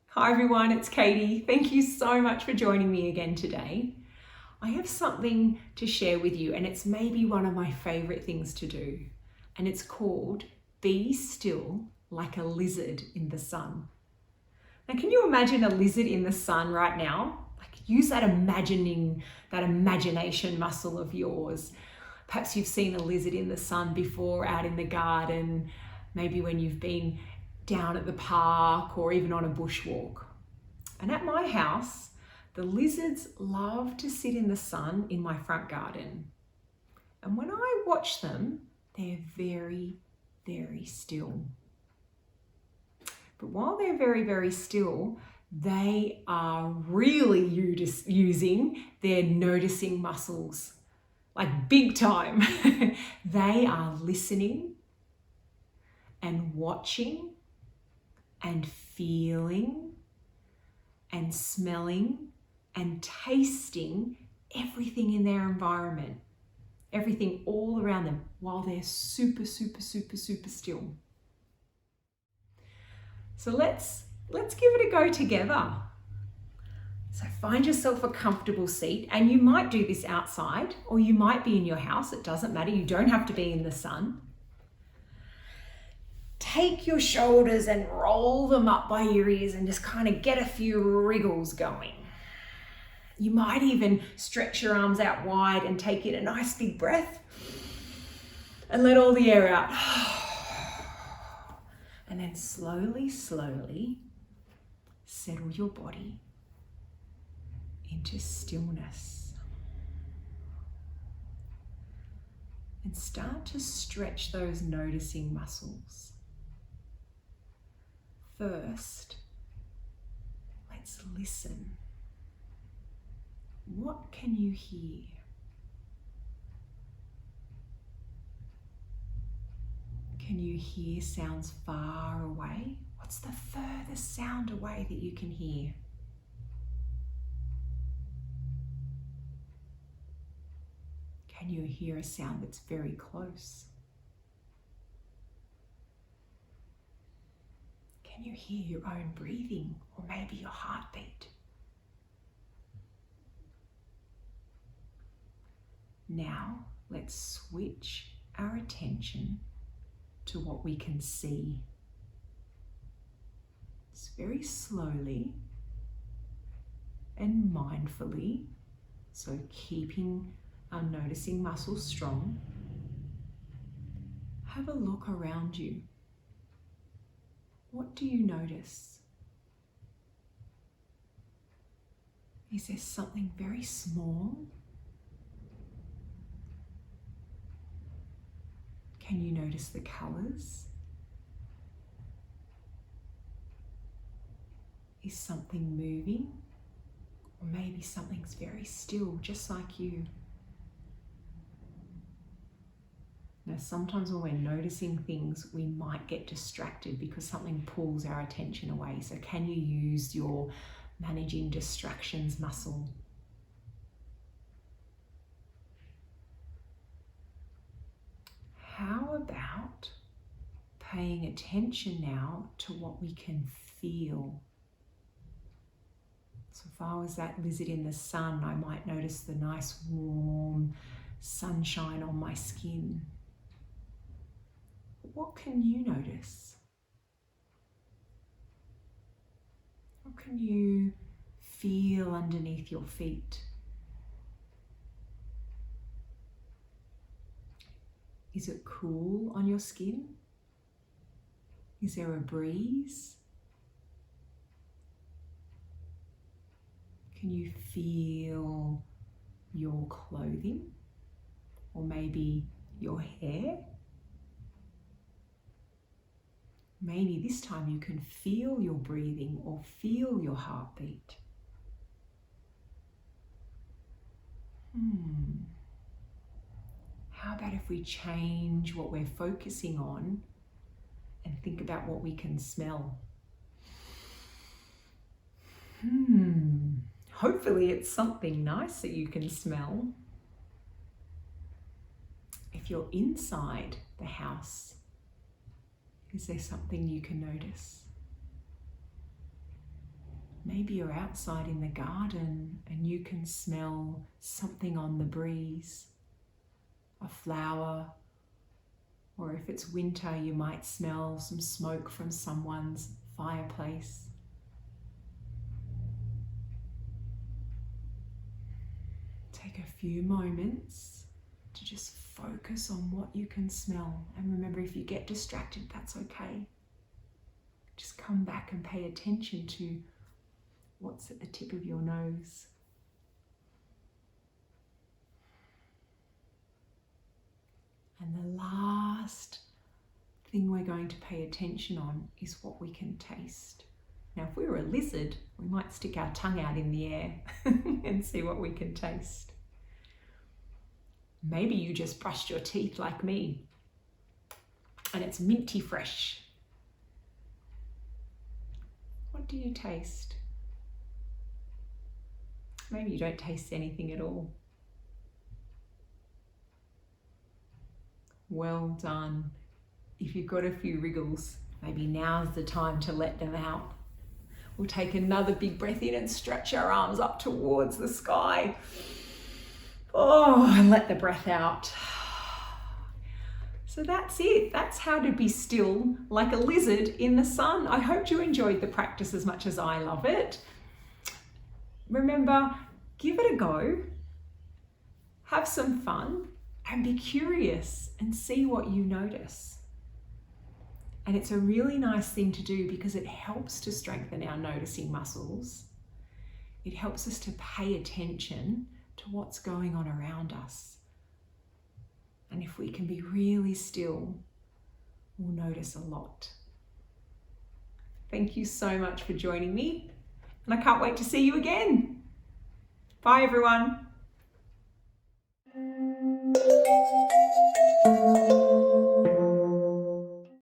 Hi everyone, it's Katie. Thank you so much for joining me again today. I have something to share with you, and it's maybe one of my favorite things to do. And it's called Be Still Like a Lizard in the Sun. Now, can you imagine a lizard in the sun right now? Like, use that imagination muscle of yours. Perhaps you've seen a lizard in the sun before out in the garden, maybe when you've been down at the park or even on a bushwalk. And at my house, the lizards love to sit in the sun in my front garden. And when I watch them, they're very, very still. But while they're very, very still, they are really using their noticing muscles, like big time. They are listening and watching and feeling and smelling and tasting everything in their environment, everything all around them, while they're super, super, super, super still. So let's give it a go together. So find yourself a comfortable seat, and you might do this outside or you might be in your house. It doesn't matter. You don't have to be in the sun. Take your shoulders and roll them up by your ears and just kind of get a few wriggles going. You might even stretch your arms out wide and take in a nice big breath and let all the air out. And then slowly, slowly settle your body into stillness. And start to stretch those noticing muscles. First, let's listen. What can you hear? Can you hear sounds far away? What's the furthest sound away that you can hear? Can you hear a sound that's very close? Can you hear your own breathing or maybe your heartbeat? Now let's switch our attention to what we can see. It's very slowly and mindfully, so keeping our noticing muscles strong. Have a look around you. What do you notice? Is there something very small? Can you notice the colours? Is something moving? Or maybe something's very still, just like you. Now, sometimes when we're noticing things, we might get distracted because something pulls our attention away. So can you use your managing distractions muscle? How about paying attention now to what we can feel? So if I was that lizard in the sun, I might notice the nice warm sunshine on my skin. What can you notice? What can you feel underneath your feet? Is it cool on your skin? Is there a breeze? Can you feel your clothing or maybe your hair? Maybe this time you can feel your breathing or feel your heartbeat. How about if we change what we're focusing on and think about what we can smell? Hopefully it's something nice that you can smell. If you're inside the house, Is there something you can notice? Maybe you're outside in the garden and you can smell something on the breeze, a flower, or if it's winter, you might smell some smoke from someone's fireplace. Take a few moments to just focus on what you can smell. And remember, if you get distracted, that's okay. Just come back and pay attention to what's at the tip of your nose. And the last thing we're going to pay attention on is what we can taste. Now, if we were a lizard, we might stick our tongue out in the air and see what we can taste. Maybe you just brushed your teeth like me and it's minty fresh. What do you taste? Maybe you don't taste anything at all. Well done. If you've got a few wriggles, maybe now's the time to let them out. We'll take another big breath in and stretch our arms up towards the sky. Oh, and let the breath out. So that's it. That's how to be still like a lizard in the sun. I hope you enjoyed the practice as much as I love it. Remember, give it a go, have some fun, and be curious and see what you notice. And it's a really nice thing to do because it helps to strengthen our noticing muscles. It helps us to pay attention to what's going on around us. And if we can be really still, we'll notice a lot. Thank you so much for joining me, and I can't wait to see you again. Bye, everyone.